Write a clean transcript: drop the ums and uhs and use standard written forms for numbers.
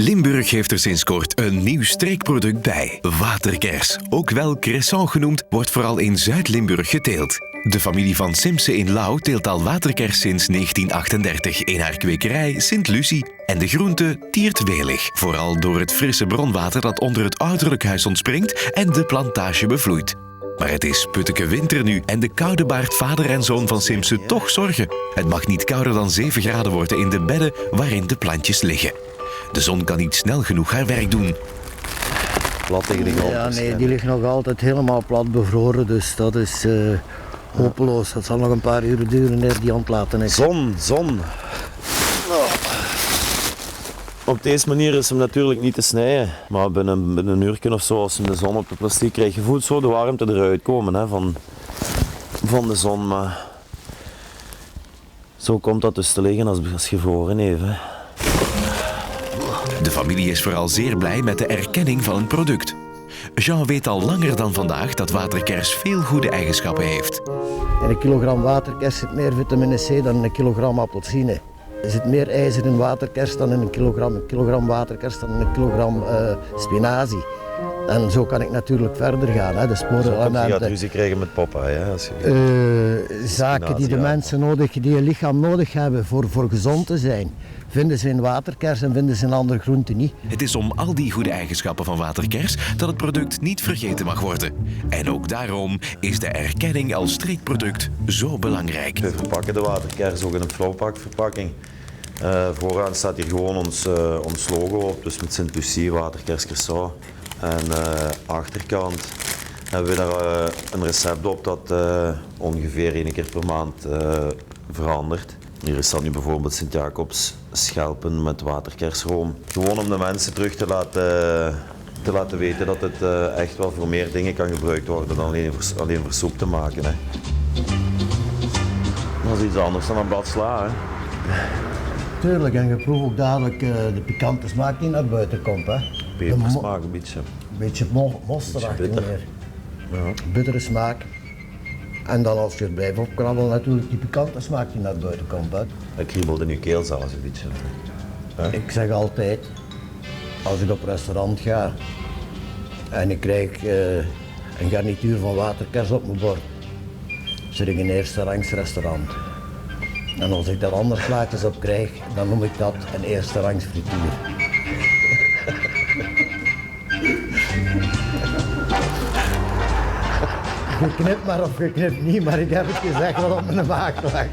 Limburg heeft er sinds kort een nieuw streekproduct bij. Waterkers, ook wel cresson genoemd, wordt vooral in Zuid-Limburg geteeld. De familie van Simse in Louw teelt al waterkers sinds 1938 in haar kwekerij Sint-Lucie. En de groente tiert welig, vooral door het frisse bronwater dat onder het ouderlijk huis ontspringt en de plantage bevloeit. Maar het is putteke winter nu en de koude baart vader en zoon van Simse toch zorgen. Het mag niet kouder dan 7 graden worden in de bedden waarin de plantjes liggen. De zon kan niet snel genoeg haar werk doen. Plat tegen de grond. Ja, nee, die ligt nog altijd helemaal plat bevroren, dus dat is hopeloos. Het zal nog een paar uren duren eer die ontlaten is. Zon. Op deze manier is hem natuurlijk niet te snijden. Maar binnen een uurtje of zo, als hem de zon op de plastic krijgt, je voelt zo de warmte eruit komen hè, van de zon. Maar zo komt dat dus te liggen als gevroren even. De familie is vooral zeer blij met de erkenning van een product. Jean weet al langer dan vandaag dat waterkers veel goede eigenschappen heeft. In een kilogram waterkers zit meer vitamine C dan in een kilogram appelsine. Er zit meer ijzer in waterkers dan in een kilogram waterkers dan in een kilogram spinazie. En zo kan ik natuurlijk verder gaan. Hè. De sporenelementen. Je gaat ruzie krijgen met papa. Hè, als je zaken die de mensen die je lichaam nodig hebben voor gezond te zijn, vinden ze in waterkers en vinden ze in andere groenten niet. Het is om al die goede eigenschappen van waterkers dat het product niet vergeten mag worden. En ook daarom is de erkenning als streekproduct zo belangrijk. We verpakken de waterkers ook in een flowpackverpakking. Vooraan staat hier gewoon ons logo op, dus met Sint-Lucie, waterkers cresson. En achterkant hebben we daar een recept op dat ongeveer 1 keer per maand verandert. Hier staat nu bijvoorbeeld Sint-Jacobs schelpen met waterkersroom. Gewoon om de mensen terug te laten weten dat het echt wel voor meer dingen kan gebruikt worden dan alleen voor soep te maken. Hè. Dat is iets anders dan een blad sla. Hè. Tuurlijk, en je proeft ook dadelijk de pikante smaak die naar buiten komt. Hè. Pepersmaak een beetje. Een beetje mosterachtig bitter. meer. Ja. Bittere smaak. En dan als je het blijft opkrabbelen, natuurlijk die pikante smaak die naar buiten komt. Hè. Het kriebelt in je keel zelfs een beetje. Hè? Ik zeg altijd, als ik op restaurant ga en ik krijg een garnituur van waterkers op mijn bord, zit ik in een eerste rangs restaurant. En als ik daar andere plaatjes op krijg, dan noem ik dat een eerste rangs frituur. Je knipt maar of je knipt niet, maar ik heb het gezegd wat op mijn maag lag.